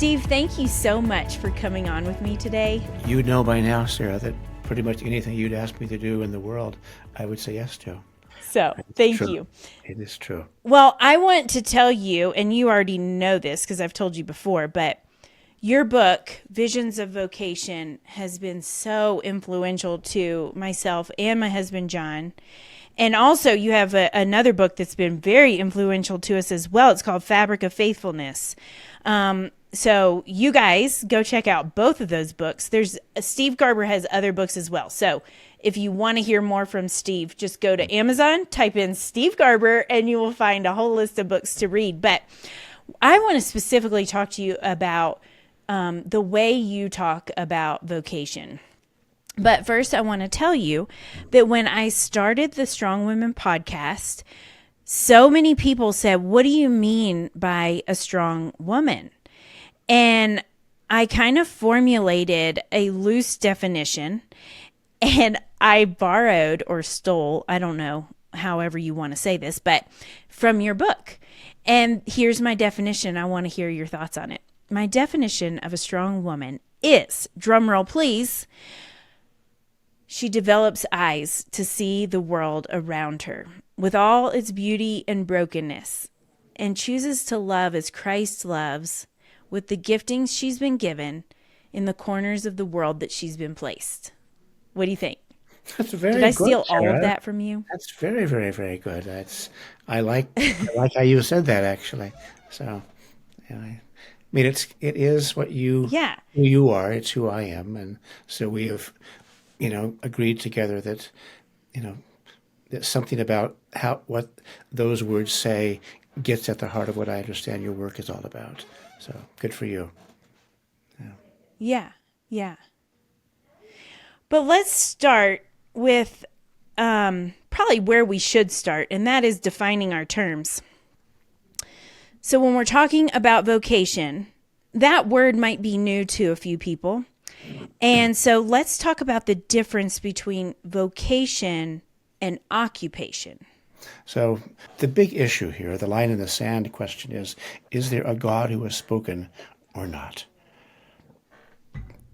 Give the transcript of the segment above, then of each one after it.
Steve, thank you so much for coming on with me today. You know by now, Sarah, that pretty much anything you'd ask me to do in the world, I would say yes to. So, It's thank true. you. It is true. Well, I want to tell you, and you already know this because I've told you before, but your book, Visions of Vocation, has been so influential to myself and my husband, John. And also, you have another book that's been very influential to us as well. It's called Fabric of Faithfulness. So you guys go check out both of those books. There's Steve Garber has other books as well. So if you want to hear more from Steve, just go to Amazon, type in Steve Garber, and you will find a whole list of books to read. But I want to specifically talk to you about the way you talk about vocation. But first, I want to tell you that when I started the Strong Women podcast, so many people said, "What do you mean by a strong woman?" And I kind of formulated a loose definition, and I borrowed or stole, I don't know, however you want to say this, but from your book. And here's my definition. I want to hear your thoughts on it. My definition of a strong woman is, drumroll please, she develops eyes to see the world around her with all its beauty and brokenness, and chooses to love as Christ loves with the giftings she's been given in the corners of the world that she's been placed. What do you think? That's Did very I good, steal all of Sarah. that from you? That's very, very, very good. I like how you said that actually. So, yeah, I mean, it is what Yeah. who you are. It's who I am, and so we have, agreed together that, you know, that something about what those words say gets at the heart of what I understand your work is all about. So good for you. Yeah. Yeah. But let's start with probably where we should start, and that is defining our terms. So when we're talking about vocation, that word might be new to a few people. And so let's talk about the difference between vocation and occupation. So the big issue here, the line in the sand question is there a God who has spoken or not?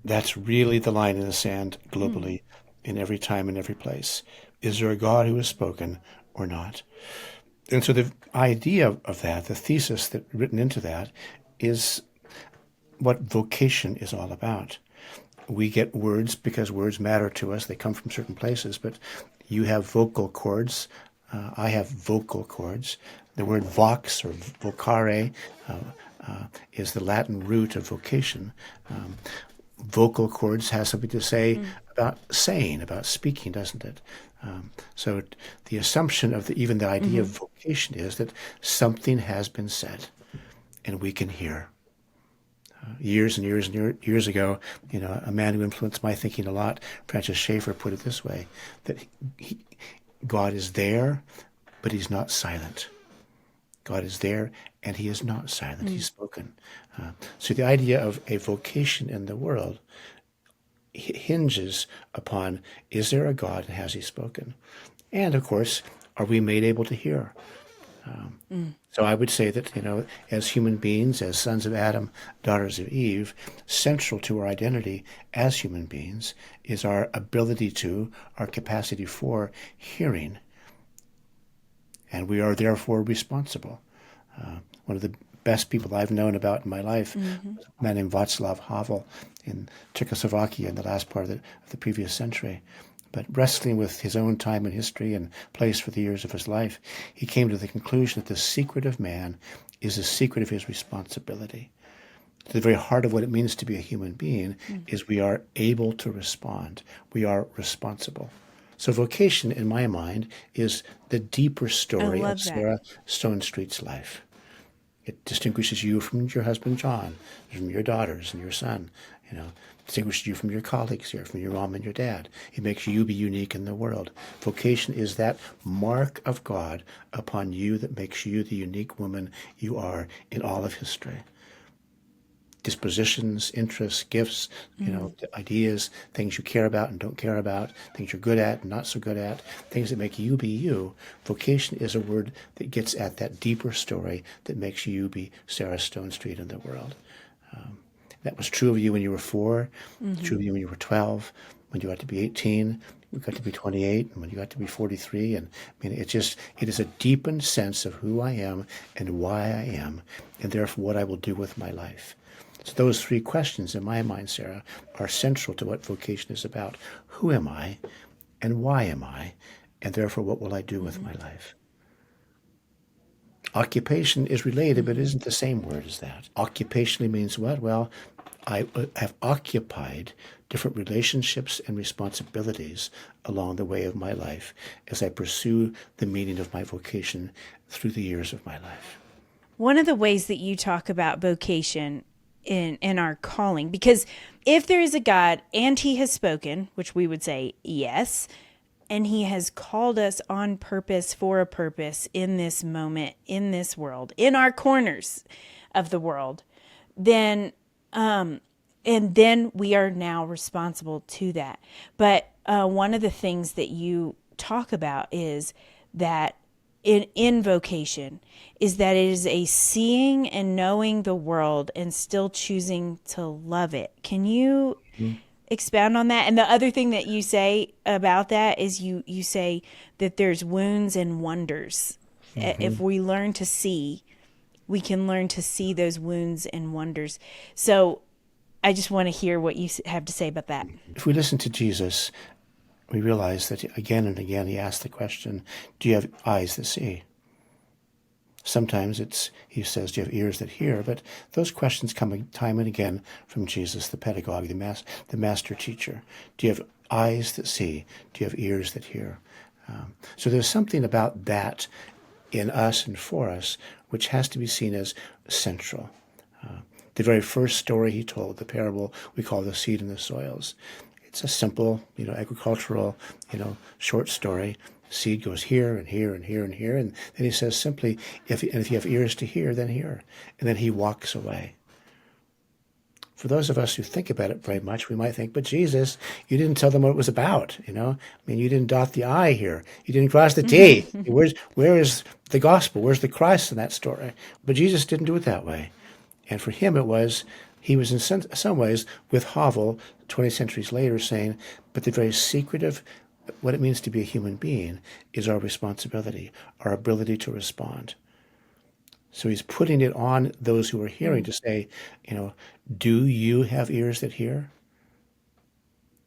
That's really the line in the sand globally in every time and every place. Is there a God who has spoken or not? And so the idea of that, the thesis that written into that is what vocation is all about. We get words because words matter to us. They come from certain places, but you have vocal cords. I have vocal cords. The word vox or vocare is the Latin root of vocation. Vocal cords has something to say about saying, about speaking, doesn't it? So the assumption of even the idea of vocation is that something has been said and we can hear. Years and years and years ago, a man who influenced my thinking a lot, Francis Schaeffer, put it this way, that God is there, but he's not silent. God is there, and he is not silent. He's spoken. So the idea of a vocation in the world hinges upon, is there a God and has he spoken? And, of course, are we made able to hear? So I would say that, as human beings, as sons of Adam, daughters of Eve, central to our identity as human beings is our ability to, our capacity for hearing. And we are therefore responsible. One of the best people I've known about in my life was a man named Václav Havel in Czechoslovakia in the last part of the previous century. But wrestling with his own time and history and place for the years of his life, he came to the conclusion that the secret of man is the secret of his responsibility. To the very heart of what it means to be a human being is we are able to respond. We are responsible. So vocation, in my mind, is the deeper story of Sarah Stone Street's life. It distinguishes you from your husband, John, from your daughters and your son, distinguishes you from your colleagues here, from your mom and your dad. It makes you be unique in the world. Vocation is that mark of God upon you that makes you the unique woman you are in all of history. Dispositions, interests, gifts, ideas, things you care about and don't care about, things you're good at and not so good at, things that make you be you. Vocation is a word that gets at that deeper story that makes you be Sarah Stone Street in the world. That was true of you when you were 4, Mm-hmm. true of you when you were 12, when you got to be 18, you got to be 28, and when you got to be 43. And I mean, it is a deepened sense of who I am and why I am, and therefore what I will do with my life. So those 3 questions in my mind, Sarah, are central to what vocation is about. Who am I, and why am I, and therefore what will I do with Mm-hmm. my life? Occupation is related, but it Mm-hmm. isn't the same word as that. Occupationally means what? Well, I have occupied different relationships and responsibilities along the way of my life as I pursue the meaning of my vocation through the years of my life. One of the ways that you talk about vocation in our calling, because if there is a God and he has spoken, which we would say yes, and he has called us on purpose for a purpose in this moment, in this world, in our corners of the world, then and then we are now responsible to that. But one of the things that you talk about is that in vocation is that it is a seeing and knowing the world and still choosing to love it. Can you expound on that? And the other thing that you say about that is you say that there's wounds and wonders. If Mm-hmm. we learn to see, we can learn to see those wounds and wonders. So I just want to hear what you have to say about that. If we listen to Jesus, we realize that again and again he asks the question, do you have eyes that see? Sometimes he says, do you have ears that hear? But those questions come time and again from Jesus, the pedagogue, the master teacher. Do you have eyes that see? Do you have ears that hear? So there's something about that in us and for us which has to be seen as central. The very first story he told, the parable we call the seed and the soils. It's a simple, agricultural, short story. Seed goes here and here and here and here, and then he says simply, if you have ears to hear, then hear. And then he walks away. For those of us who think about it very much, we might think, but Jesus, you didn't tell them what it was about, I mean, you didn't dot the I here. You didn't cross the T. Where is the gospel? Where's the Christ in that story? But Jesus didn't do it that way. And for him, he was in some ways with Havel 20 centuries later saying, but the very secret of what it means to be a human being is our responsibility, our ability to respond. So he's putting it on those who are hearing to say, do you have ears that hear?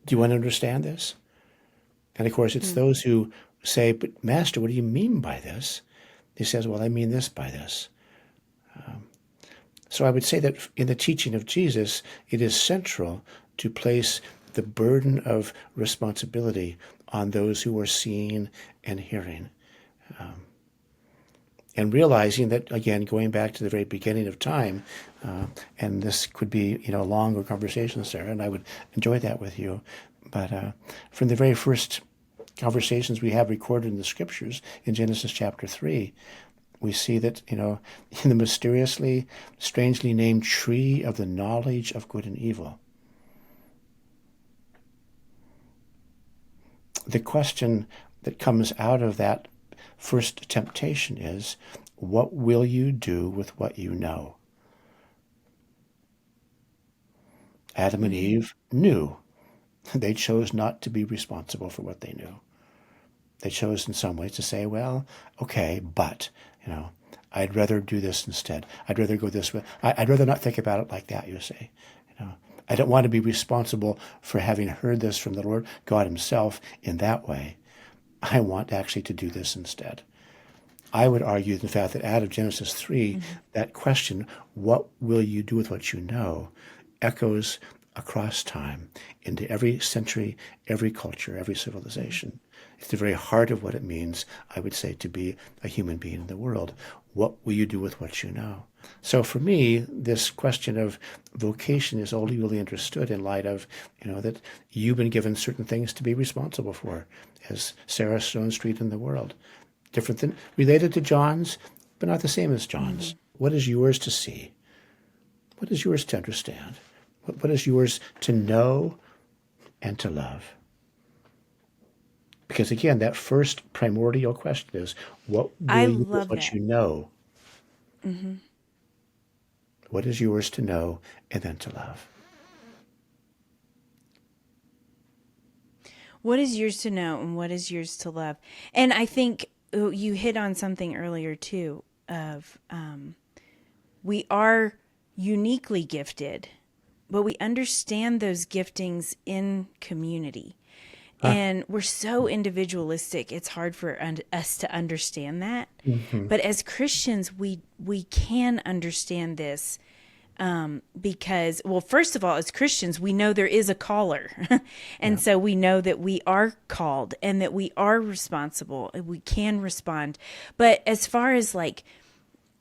Do you want to understand this? And of course, it's those who say, but Master, what do you mean by this? He says, well, I mean this by this. So I would say that in the teaching of Jesus, it is central to place the burden of responsibility on those who are seeing and hearing. And realizing that, again, going back to the very beginning of time, and this could be, a longer conversation, Sarah, and I would enjoy that with you. But from the very first conversations we have recorded in the scriptures in Genesis chapter 3, we see that, in the mysteriously, strangely named tree of the knowledge of good and evil, the question that comes out of that first temptation is, what will you do with what you know? Adam and Eve knew. They chose not to be responsible for what they knew. They chose in some ways to say, well, okay, but, I'd rather do this instead. I'd rather go this way. I'd rather not think about it like that, you say. I don't want to be responsible for having heard this from the Lord God himself in that way. I want actually to do this instead. I would argue, in fact, that out of Genesis 3, that question, what will you do with what you know, echoes across time into every century, every culture, every civilization. It's the very heart of what it means, I would say, to be a human being in the world. What will you do with what you know? So for me, this question of vocation is only really understood in light of, that you've been given certain things to be responsible for, as Sarah Stone Street in the world. Different than, related to John's, but not the same as John's. What is yours to see? What is yours to understand? What is yours to know and to love? Because again, that first primordial question is, what I will you do with love what that. you know? what is yours to know and then to love. What is yours to know and what is yours to love? And I think you hit on something earlier too of we are uniquely gifted, but we understand those giftings in community. And we're so individualistic, it's hard for us to understand that. Mm-hmm. But as Christians, we can understand this because, well, first of all, as Christians, we know there is a caller. And so we know that we are called and that we are responsible and we can respond. But as far as like,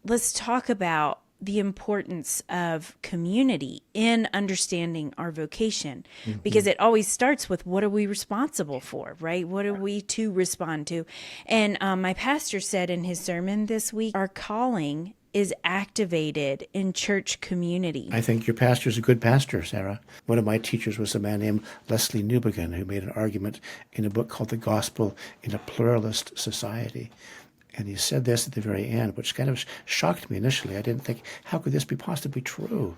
let's talk about the importance of community in understanding our vocation, because it always starts with what are we responsible for, right? What are we to respond to? And my pastor said in his sermon this week, our calling is activated in church community. I think your pastor's a good pastor, Sarah. One of my teachers was a man named Leslie Newbegin, who made an argument in a book called The Gospel in a Pluralist Society. And he said this at the very end, which kind of shocked me initially. I didn't think, how could this be possibly true?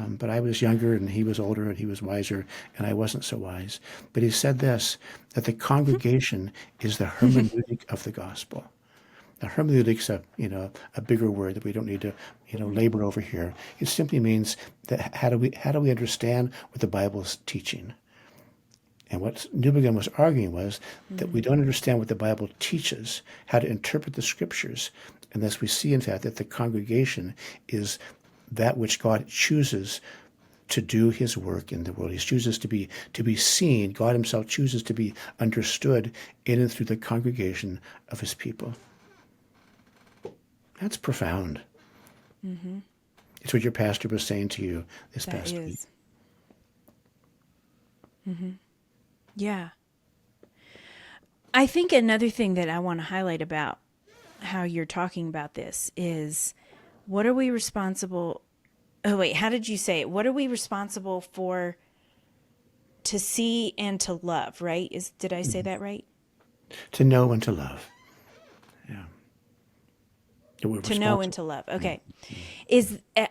But I was younger and he was older and he was wiser and I wasn't so wise. But he said this, that the congregation is the hermeneutic of the gospel. Now, hermeneutic's a bigger word that we don't need to labor over here. It simply means that how do we understand what the Bible's teaching? And what Newbegin was arguing was that we don't understand what the Bible teaches, how to interpret the scriptures, unless we see, in fact, that the congregation is that which God chooses to do his work in the world. He chooses to be seen. God himself chooses to be understood in and through the congregation of his people. That's profound. Mm-hmm. It's what your pastor was saying to you this past week. Mm-hmm. Yeah. I think another thing that I want to highlight about how you're talking about this is what are we responsible? Oh, wait, how did you say it? What are we responsible for to see and to love, right? Did I say that right? To know and to love. Yeah. To know and to love. Okay.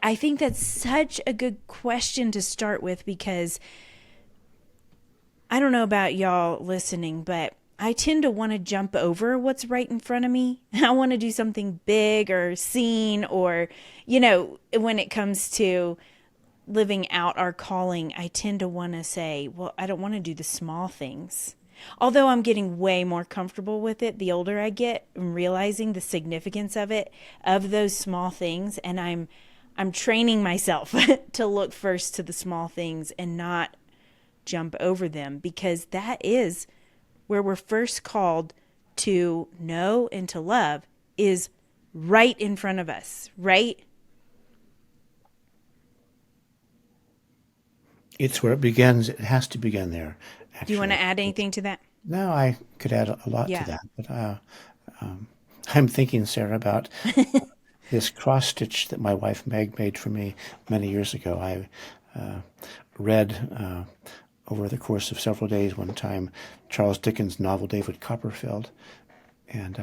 I think that's such a good question to start with because I don't know about y'all listening, but I tend to want to jump over what's right in front of me. I want to do something big or seen or, when it comes to living out our calling, I tend to want to say, well, I don't want to do the small things. Although I'm getting way more comfortable with it the older I get, I'm realizing the significance of it, of those small things, and I'm training myself to look first to the small things and not jump over them, because that is where we're first called to know and to love, is right in front of us, right? It's where it begins. It has to begin there, actually. Do you want to add anything to that? No, I could add a lot to that. But I'm thinking, Sarah, about this cross stitch that my wife Meg made for me many years ago. I read over the course of several days one time Charles Dickens' novel David Copperfield, and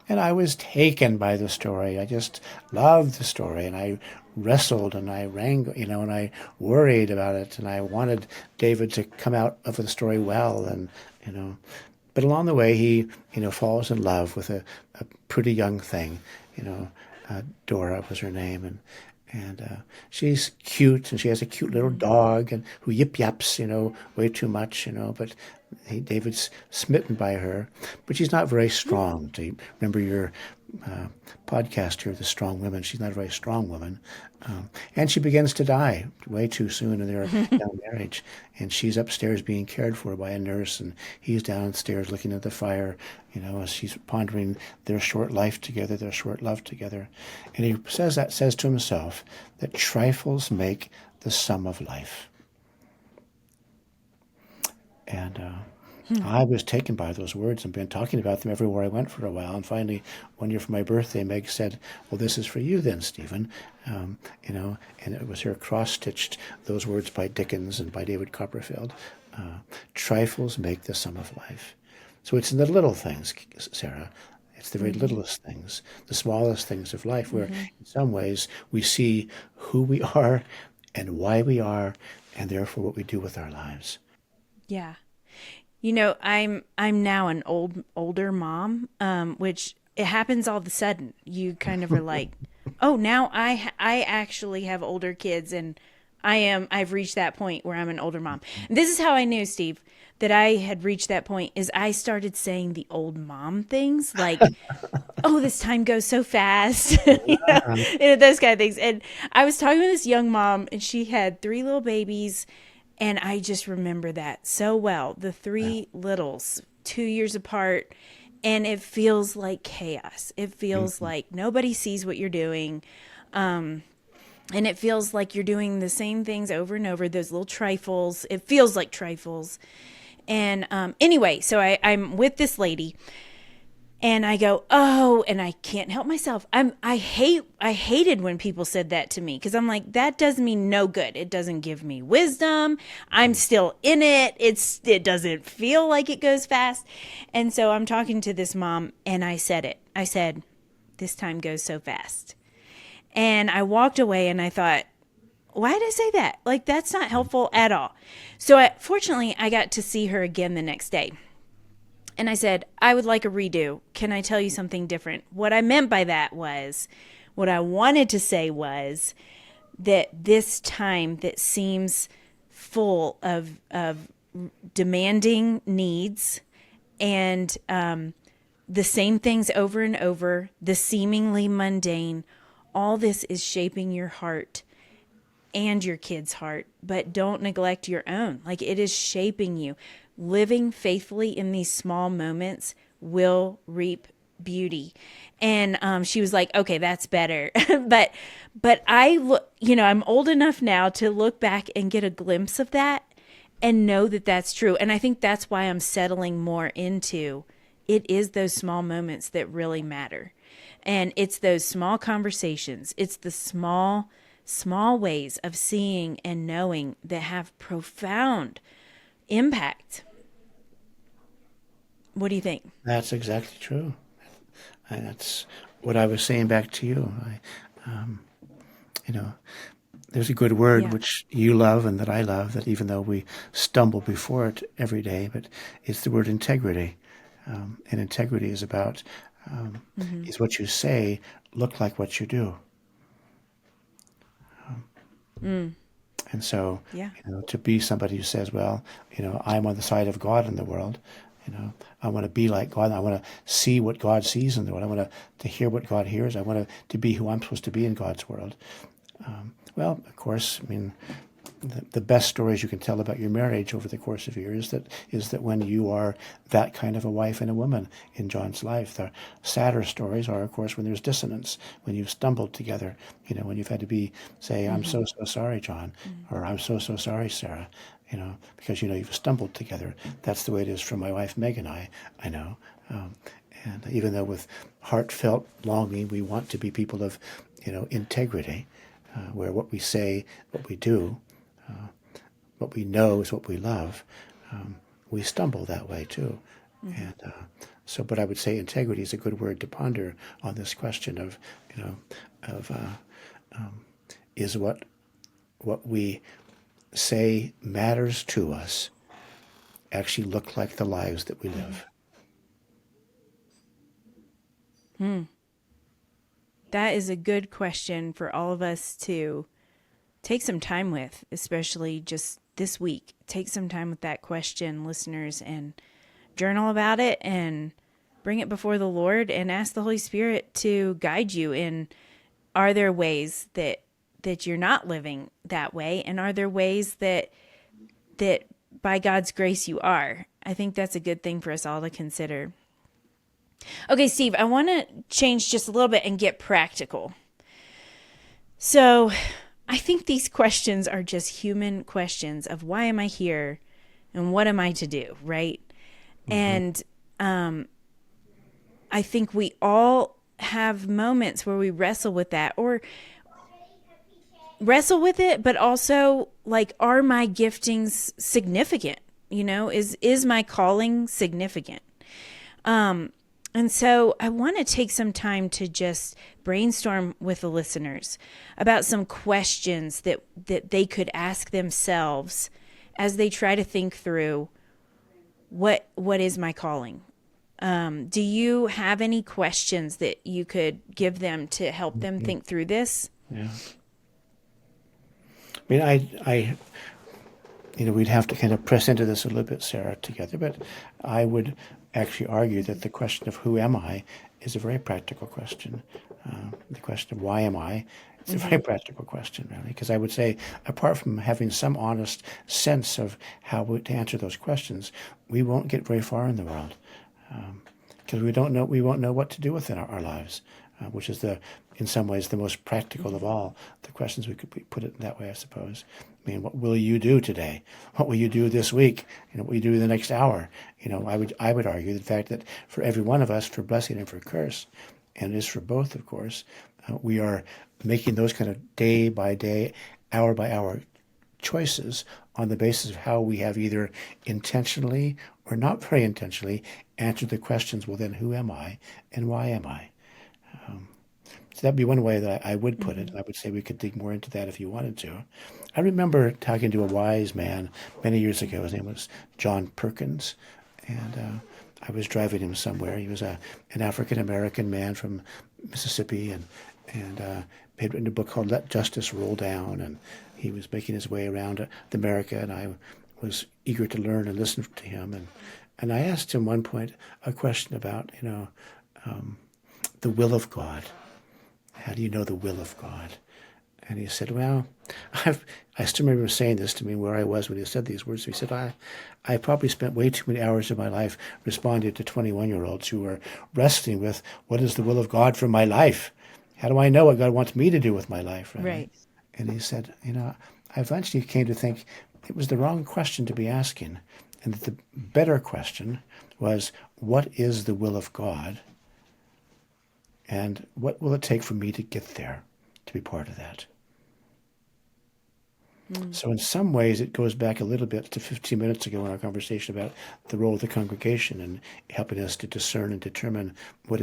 I was taken by the story. I just loved the story, and I wrestled and I wrangled, and I worried about it, and I wanted David to come out of the story well, and but along the way he falls in love with a pretty young thing, Dora was her name, and she's cute, and she has a cute little dog, and who yip yaps, way too much, but David's smitten by her, but she's not very strong. Do you remember your podcast here, The Strong Women? She's not a very strong woman, and she begins to die way too soon in their young marriage, and she's upstairs being cared for by a nurse, and he's downstairs looking at the fire, as she's pondering their short life together, their short love together, and he says to himself that trifles make the sum of life. And I was taken by those words and been talking about them everywhere I went for a while. And finally, one year for my birthday, Meg said, well, this is for you then, Stephen. And it was her cross-stitched those words by Dickens and by David Copperfield. Trifles make the sum of life. So it's in the little things, Sarah. It's the very littlest things, the smallest things of life, where Mm-hmm. in some ways we see who we are and why we are, and therefore what we do with our lives. Yeah. I'm now an older mom, which it happens all of a sudden. You kind of are like, oh, now I actually have older kids, and I've reached that point where I'm an older mom. And this is how I knew, Steve, that I had reached that point is I started saying the old mom things like, oh, this time goes so fast, those kind of things. And I was talking with this young mom, and she had three little babies, and I just remember that so well. The three littles, 2 years apart, and it feels like chaos. It feels Mhm. like nobody sees what you're doing. And it feels like you're doing the same things over and over, those little trifles. It feels like trifles. And anyway, so I'm with this lady, and I go, oh, and I can't help myself. I hated when people said that to me because I'm like, that does me no good. It doesn't give me wisdom. I'm still in it. It doesn't feel like it goes fast. And so I'm talking to this mom, and I said it. I said, this time goes so fast. And I walked away, and I thought, why did I say that? Like, that's not helpful at all. So fortunately, I got to see her again the next day. And I said, I would like a redo. Can I tell you something different? What I meant by that was, what I wanted to say was that this time that seems full of demanding needs and the same things over and over, the seemingly mundane, all this is shaping your heart and your kid's heart, but don't neglect your own. Like, it is shaping you. Living faithfully in these small moments will reap beauty. And she was like, okay, that's better. but I look, I'm old enough now to look back and get a glimpse of that and know that that's true. And I think that's why I'm settling more into it is those small moments that really matter. And it's those small conversations. It's the small ways of seeing and knowing that have profound impact. What do you think? That's exactly true. And that's what I was saying back to you. You know, there's a good word Yeah. which you love and that I love, that even though we stumble before it every day, but it's the word integrity. And integrity is about, Mm-hmm. is what you say look like what you do? Mm. And so, Yeah. to be somebody who says, well, I'm on the side of God in the world. I want to be like God. I want to see what God sees in the world. I want to hear what God hears. I want to be who I'm supposed to be in God's world. Well, of course, I mean, the best stories you can tell about your marriage over the course of years is that when you are that kind of a wife and a woman in John's life. The sadder stories are, of course, when there's dissonance, when you've stumbled together, when you've had to say, I'm Mm-hmm. so sorry, John, or I'm so sorry, Sarah, because you've stumbled together. That's the way it is for my wife Meg and I know. Um, and even though with heartfelt longing we want to be people of integrity, where what we say, what we do, what we know is what we love, we stumble that way too. Mm-hmm. And but I would say integrity is a good word to ponder on this question of, of is what we say matters to us actually look like the lives that we Mm-hmm. live? Hmm. That is a good question for all of us to take some time with, especially just this week. Take some time with that question, listeners, and journal about it and bring it before the Lord and ask the Holy Spirit to guide you in, are there ways that you're not living that way, and are there ways that by God's grace you are? I think that's a good thing for us all to consider. Okay, Steve, I want to change just a little bit and get practical. So, I think these questions are just human questions of why am I here and what am I to do, right? Mm-hmm. And I think we all have moments where we wrestle with that, or wrestle with it, but also like, are my giftings significant? Is my calling significant? And so I want to take some time to just brainstorm with the listeners about some questions that they could ask themselves as they try to think through what is my calling. Do you have any questions that you could give them to help them Mhm. think through this? Yeah. I mean, we'd have to kind of press into this a little bit, Sarah, together, but I would actually argue that the question of who am I is a very practical question. The question of why am I, it's a very Mm-hmm. practical question, really, because I would say, apart from having some honest sense of to answer those questions, we won't get very far in the world because we won't know what to do with our lives, which is in some ways, the most practical of all the questions. We could put it that way, I suppose. I mean, what will you do today? What will you do this week? What will you do the next hour? I would argue the fact that for every one of us, for blessing and for curse, and it is for both, of course, we are making those kind of day by day, hour by hour choices on the basis of how we have either intentionally or not very intentionally answered the questions, well, then who am I and why am I? So that'd be one way that I would put it. Mm-hmm. I would say we could dig more into that if you wanted to. I remember talking to a wise man many years ago. His name was John Perkins, and I was driving him somewhere. He was an African American man from Mississippi, and had written a book called "Let Justice Roll Down," and he was making his way around America, and I was eager to learn and listen to him, and I asked him one point a question about the will of God. How do you know the will of God? And he said, well, I still remember him saying this to me where I was when he said these words. He said, I probably spent way too many hours of my life responding to 21-year-olds who were wrestling with what is the will of God for my life? How do I know what God wants me to do with my life, really? Right. And he said, I eventually came to think it was the wrong question to be asking. And that the better question was, what is the will of God? And what will it take for me to get there, to be part of that? Mm. So in some ways, it goes back a little bit to 15 minutes ago in our conversation about the role of the congregation and helping us to discern and determine what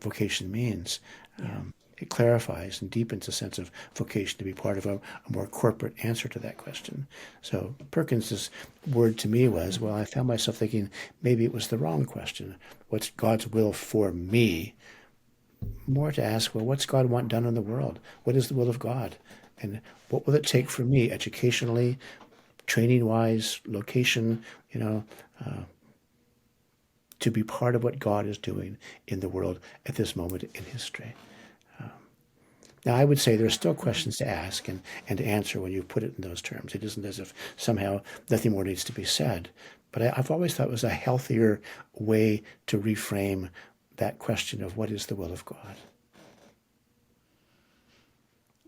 vocation means. Yeah. It clarifies and deepens a sense of vocation to be part of a more corporate answer to that question. So Perkins's word to me was, well, I found myself thinking maybe it was the wrong question. What's God's will for me? More to ask, well, what's God want done in the world? What is the will of God? And what will it take for me educationally, training wise, location, to be part of what God is doing in the world at this moment in history? Now, I would say there are still questions to ask and to answer when you put it in those terms. It isn't as if somehow nothing more needs to be said. But I've always thought it was a healthier way to reframe that question of what is the will of God.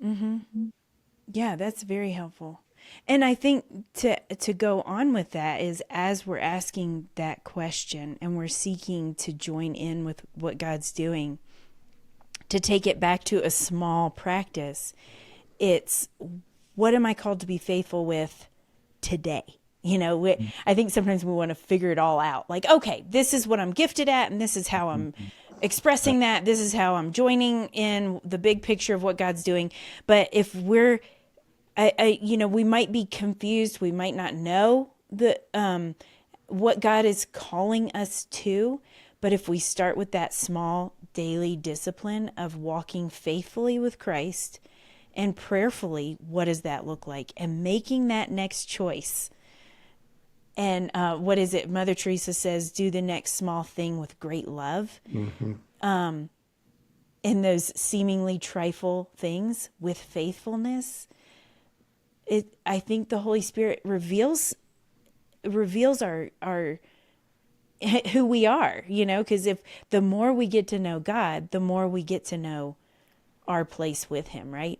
Mm-hmm. Yeah, that's very helpful. And I think to go on with that is as we're asking that question and we're seeking to join in with what God's doing, to take it back to a small practice, it's what am I called to be faithful with today? I think sometimes we want to figure it all out. Like, okay, this is what I'm gifted at, and this is how I'm expressing that. This is how I'm joining in the big picture of what God's doing. But if we might be confused. We might not know what God is calling us to. But if we start with that small daily discipline of walking faithfully with Christ and prayerfully, what does that look like? And making that next choice. And what is it? Mother Teresa says, do the next small thing with great love. Mm-hmm. In those seemingly trifle things with faithfulness. I think the Holy Spirit reveals our who we are, because if the more we get to know God, the more we get to know our place with him, right?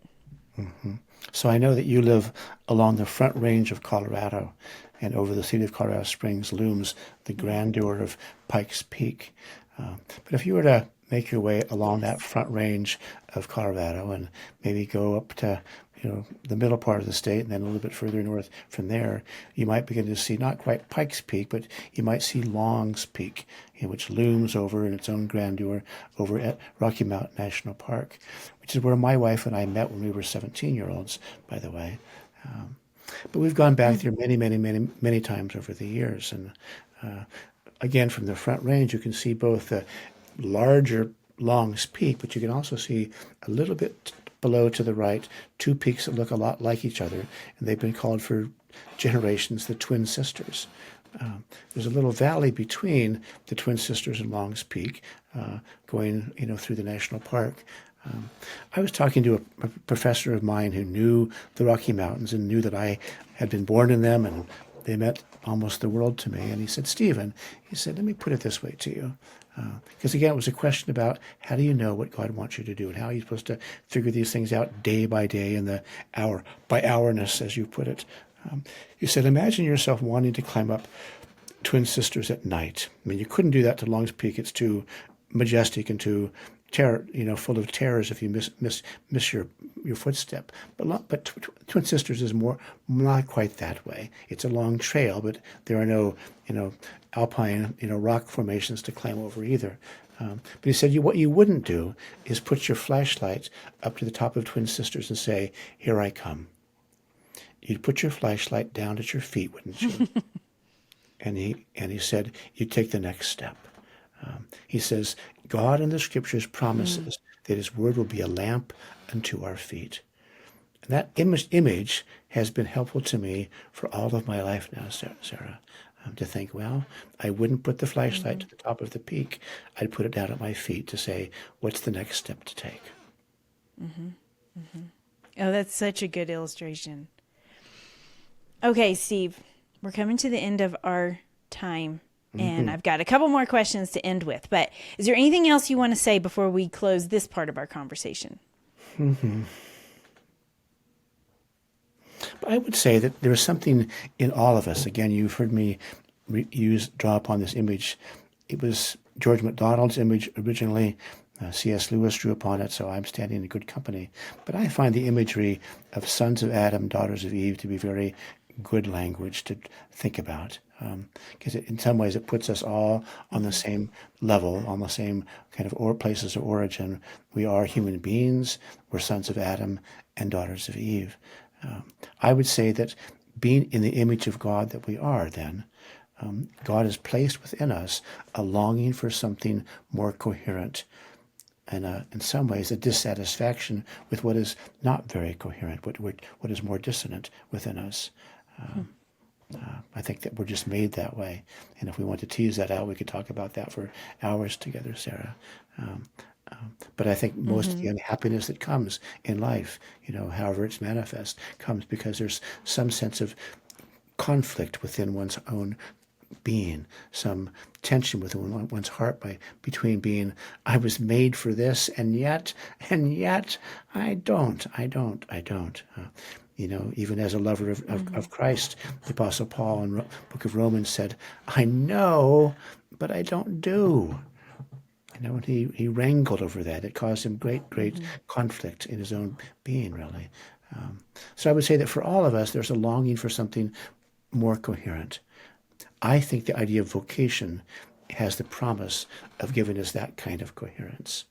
Mm-hmm. So I know that you live along the front range of Colorado, and over the city of Colorado Springs looms the grandeur of Pikes Peak. But if you were to make your way along that Yes. front range of Colorado and maybe go up to the middle part of the state, and then a little bit further north from there, you might begin to see not quite Pikes Peak, but you might see Long's Peak, which looms over in its own grandeur over at Rocky Mountain National Park, which is where my wife and I met when we were 17-year-olds, by the way. But we've gone back there many, many, many, many times over the years. And again, from the Front Range, you can see both the larger Long's Peak, but you can also see a little bit below to the right, two peaks that look a lot like each other, and they've been called for generations the Twin Sisters. There's a little valley between the Twin Sisters and Long's Peak, going, through the national park. I was talking to a professor of mine who knew the Rocky Mountains and knew that I had been born in them, and they meant almost the world to me. And he said, Stephen, let me put it this way to you. Because again, it was a question about how do you know what God wants you to do and how are you supposed to figure these things out day by day in the hour by hourness, as you put it. You said, imagine yourself wanting to climb up Twin Sisters at night. I mean, you couldn't do that to Long's Peak. It's too majestic and too full of terrors if you miss your footstep. But Twin Sisters is not quite that way. It's a long trail, but there are no alpine rock formations to climb over either. But he said what you wouldn't do is put your flashlight up to the top of Twin Sisters and say, "Here I come." You'd put your flashlight down at your feet, wouldn't you? and he said you'd take the next step. He says, God in the Scriptures promises that His Word will be a lamp unto our feet. And that image has been helpful to me for all of my life now, Sarah, to think, well, I wouldn't put the flashlight to the top of the peak. I'd put it down at my feet to say, what's the next step to take? Oh, that's such a good illustration. Okay, Steve, we're coming to the end of our time. And I've got a couple more questions to end with. But is there anything else you want to say before we close this part of our conversation? I would say that there is something in all of us. Again, you've heard me draw upon this image. It was George MacDonald's image originally. C.S. Lewis drew upon it, so I'm standing in good company. But I find the imagery of sons of Adam, daughters of Eve to be very good language to think about. Because in some ways it puts us all on the same level, on the same kind of places of origin. We are human beings. We're sons of Adam and daughters of Eve. I would say that being in the image of God that we are then, God has placed within us a longing for something more coherent and in some ways a dissatisfaction with what is not very coherent, what is more dissonant within us. I think that we're just made that way. And if we want to tease that out, we could talk about that for hours together, Sarah. But I think most of the unhappiness that comes in life, however it's manifest, comes because there's some sense of conflict within one's own being, some tension within one's heart between being, I was made for this, and yet, I don't. Even as a lover of Christ, the Apostle Paul in the book of Romans said, I know, but I don't do. And he wrangled over that. It caused him great conflict in his own being, really. So I would say that for all of us, there's a longing for something more coherent. I think the idea of vocation has the promise of giving us that kind of coherence.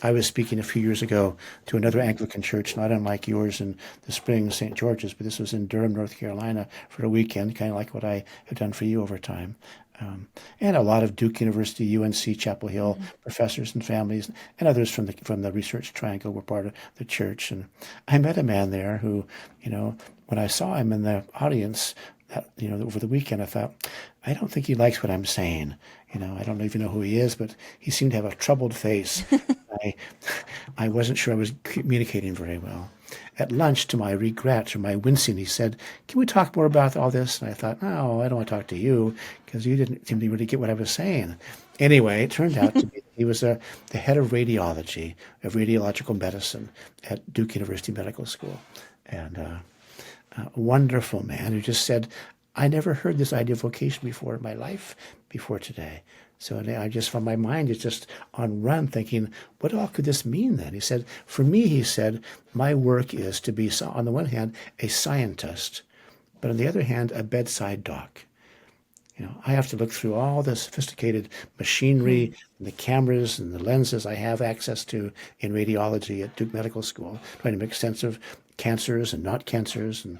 I was speaking a few years ago to another Anglican church, not unlike yours in the Springs, St. George's, but this was in Durham, North Carolina for a weekend, kind of like what I have done for you over time. And a lot of Duke University, UNC, Chapel Hill professors and families, and others from the Research Triangle were part of the church. And I met a man there who, when I saw him in the audience, over the weekend, I thought, I don't think he likes what I'm saying. I don't even know who he is, but he seemed to have a troubled face. I wasn't sure I was communicating very well. At lunch, to my regret or my wincing, he said, can we talk more about all this? And I thought, no, I don't want to talk to you because you didn't seem to really get what I was saying. Anyway, it turned out to be he was the head of radiology, of radiological medicine at Duke University Medical School. And a wonderful man who just said, I never heard this idea of vocation before in my life before today. So I just, from my mind, is just on run thinking, what all could this mean then? He said, for me, he said, my work is to be, on the one hand, a scientist, but on the other hand, a bedside doc. I have to look through all the sophisticated machinery and the cameras and the lenses I have access to in radiology at Duke Medical School, trying to make sense of cancers and not cancers and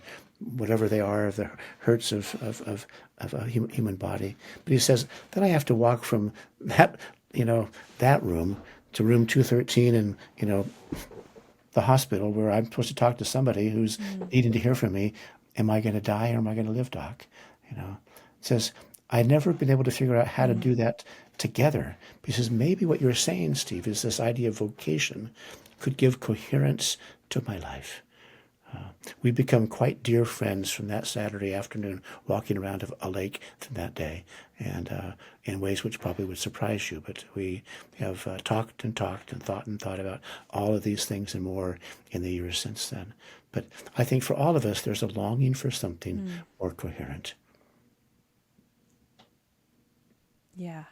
whatever they are, the hurts of a human body. But he says, then I have to walk from that room to room 213 and, the hospital where I'm supposed to talk to somebody who's needing to hear from me. Am I going to die or am I going to live, doc? It says, I've never been able to figure out how to do that together. Because maybe what you're saying, Steve, is this idea of vocation could give coherence to my life. We become quite dear friends from that Saturday afternoon, walking around a lake from that day, and in ways which probably would surprise you. But we have talked and thought about all of these things and more in the years since then. But I think for all of us, there's a longing for something more coherent. Yeah.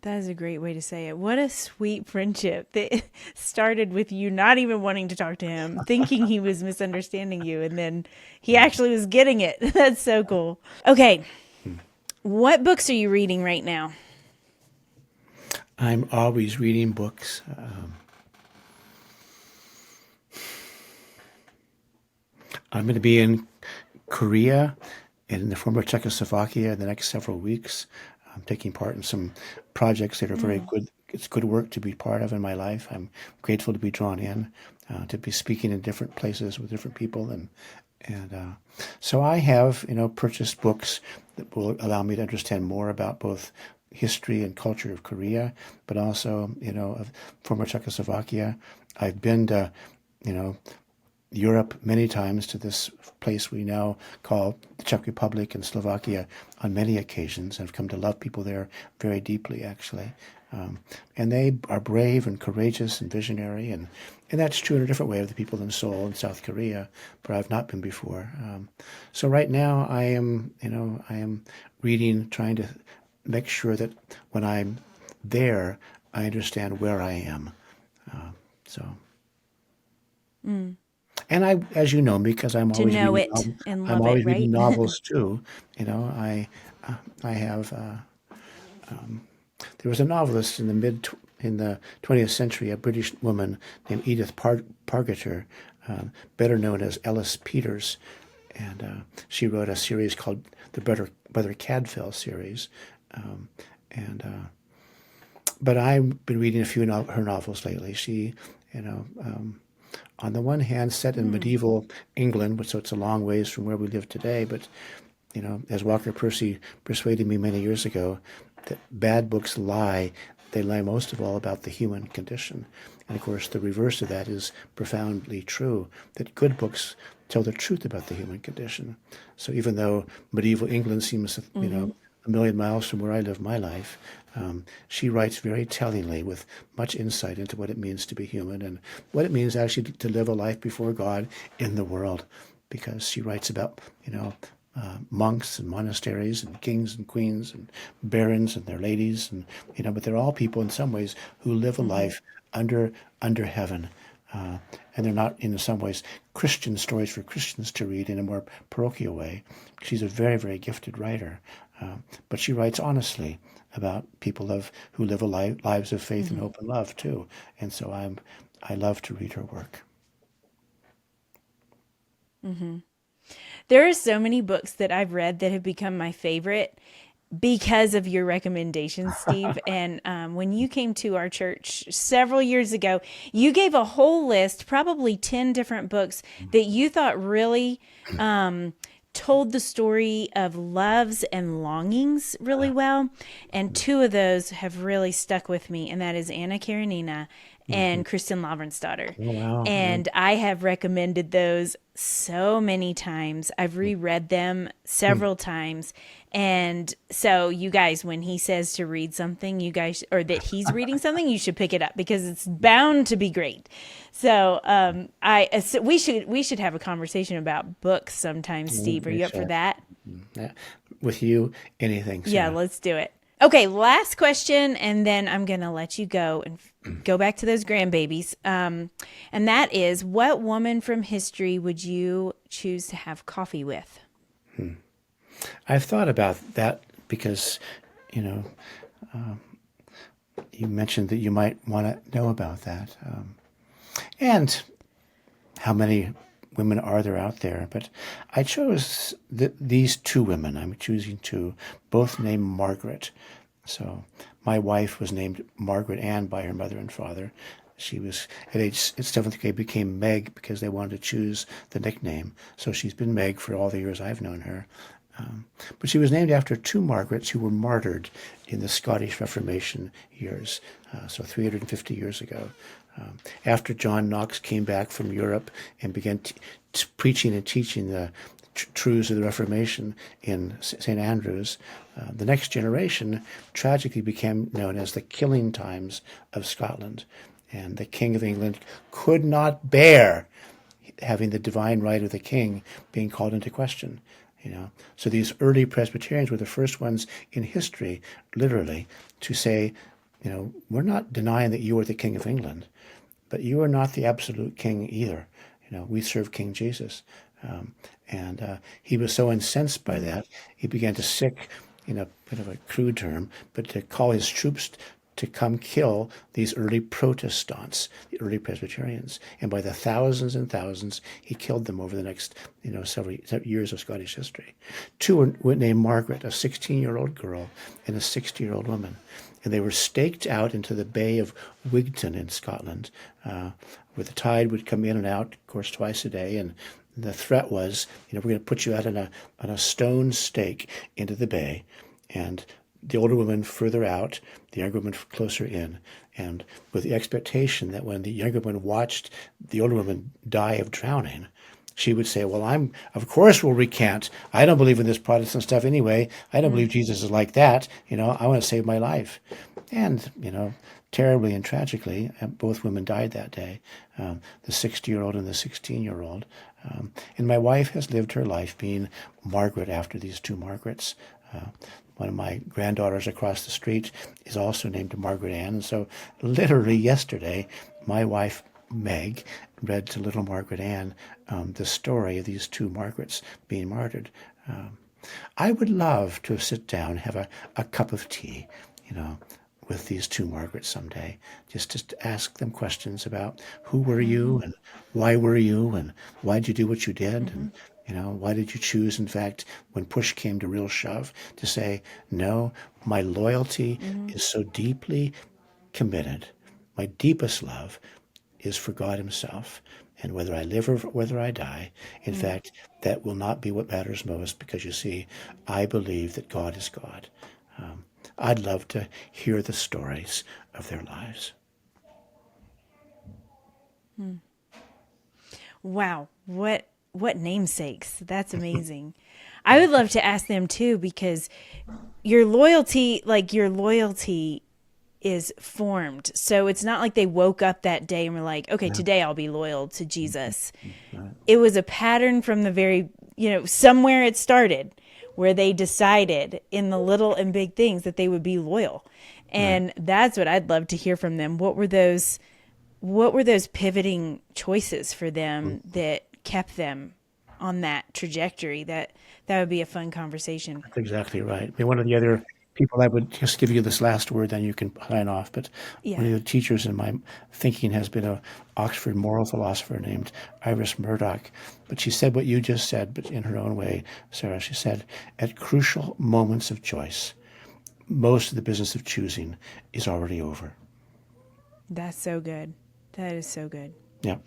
That is a great way to say it. What a sweet friendship that started with you not even wanting to talk to him, thinking he was misunderstanding you, and then he actually was getting it. That's so cool. Okay. What books are you reading right now? I'm always reading books. I'm going to be in Korea and in the former Czechoslovakia in the next several weeks. I'm taking part in some projects that are very good. It's good work to be part of in my life. I'm grateful to be drawn in, to be speaking in different places with different people, and so I have purchased books that will allow me to understand more about both history and culture of Korea, but also of former Czechoslovakia. I've been to Europe many times, to this place we now call the Czech Republic and Slovakia on many occasions. I've come to love people there very deeply, actually. And they are brave and courageous and visionary, and that's true in a different way of the people in Seoul and South Korea, but I've not been before. So right now I am reading, trying to make sure that when I'm there, I understand where I am. So. And I, as you know, because I'm To always know reading, it and I'm love it, always right? reading novels too. I have. There was a novelist in the 20th century, a British woman named Edith Pargeter, better known as Ellis Peters, and she wrote a series called the Brother Cadfael series, and but I've been reading a few her novels lately. She, on the one hand, set in medieval England, so it's a long ways from where we live today, but as Walker Percy persuaded me many years ago, that bad books lie. They lie most of all about the human condition. And of course, the reverse of that is profoundly true, that good books tell the truth about the human condition. So even though medieval England seems, a million miles from where I live my life, she writes very tellingly with much insight into what it means to be human and what it means actually to live a life before God in the world. Because she writes about, monks and monasteries and kings and queens and barons and their ladies, and but they're all people in some ways who live a life under heaven, and they're not in some ways Christian stories for Christians to read in a more parochial way. She's a very, very gifted writer, but she writes honestly about people who live lives of faith and hope and love too, and so I love to read her work. There are so many books that I've read that have become my favorite because of your recommendations, Steve. And when you came to our church several years ago, you gave a whole list, probably 10 different books that you thought really told the story of loves and longings really well. And two of those have really stuck with me, and that is Anna Karenina and Kristen Lavransdatter. Oh, wow. And I have recommended those so many times. I've reread them several times. And so you guys, when he says to read something, you guys, or that he's reading something, you should pick it up because it's bound to be great. So so we should have a conversation about books sometime, Steve. Are you up for that? Yeah. With you, anything. Yeah, Sarah. let's do it. Okay, last question, and then I'm going to let you go and go back to those grandbabies. And that is, what woman from history would you choose to have coffee with? I've thought about that because, you know, you mentioned that you might want to know about that. And how many women are there out there? But I chose these two women. I'm choosing two, both named Margaret. So my wife was named Margaret Ann by her mother and father. She was at seventh grade became Meg because they wanted to choose the nickname. So she's been Meg for all the years I've known her. But she was named after two Margarets who were martyred in the Scottish Reformation years, so 350 years ago. After John Knox came back from Europe and began preaching and teaching the truths of the Reformation in St. Andrews, the next generation tragically became known as the killing times of Scotland. And the King of England could not bear having the divine right of the king being called into question. So these early Presbyterians were the first ones in history, literally, to say, we're not denying that you are the King of England, but you are not the absolute king either. We serve King Jesus. And he was so incensed by that, he began to sick, in a bit of a crude term, but to call his troops to come kill these early Protestants, the early Presbyterians. And by the thousands and thousands, he killed them over the next, several years of Scottish history. Two were named Margaret, a 16-year-old girl and a 60-year-old woman. And they were staked out into the Bay of Wigton in Scotland, where the tide would come in and out, of course, twice a day. And the threat was, we're going to put you out on a stone stake into the bay. And the older woman further out, the younger woman closer in, and with the expectation that when the younger woman watched the older woman die of drowning, she would say, well, of course will recant. I don't believe in this Protestant stuff anyway. I don't believe Jesus is like that. I want to save my life. And, terribly and tragically, both women died that day, the 60-year-old and the 16-year-old. And my wife has lived her life being Margaret after these two Margarets. One of my granddaughters across the street is also named Margaret Ann. And so literally yesterday, my wife, Meg, read to little Margaret Ann the story of these two Margarets being martyred. I would love to sit down, have a cup of tea, with these two Margarets someday, just to ask them questions about who were you and why were you and why did you do what you did and why did you choose, in fact, when push came to real shove, to say, no, my loyalty is so deeply committed. My deepest love is for God himself. And whether I live or whether I die, in fact, that will not be what matters most, because you see, I believe that God is God. I'd love to hear the stories of their lives. Wow, what namesakes. That's amazing. I would love to ask them too, because your loyalty is formed. So it's not like they woke up that day and were like, okay, today I'll be loyal to Jesus. It was a pattern from the very, somewhere it started, where they decided in the little and big things that they would be loyal. And that's what I'd love to hear from them. What were those pivoting choices for them that kept them on that trajectory? That would be a fun conversation. That's exactly right. I mean, one of the other people, I would just give you this last word, then you can sign off. But one of the teachers in my thinking has been an Oxford moral philosopher named Iris Murdoch. But she said what you just said, but in her own way, Sarah. She said, at crucial moments of choice, most of the business of choosing is already over. That's so good. That is so good. Yeah.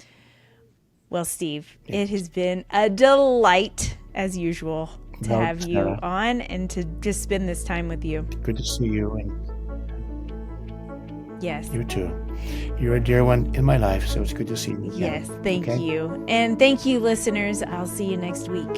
Well, Steve, it has been a delight, as usual, to have you Sarah, on and to just spend this time with you. good to see you, and Yes. you too. You're a dear one in my life, so it's good to see you again. Yes. Thank Okay? you. And thank you, listeners. I'll see you next week.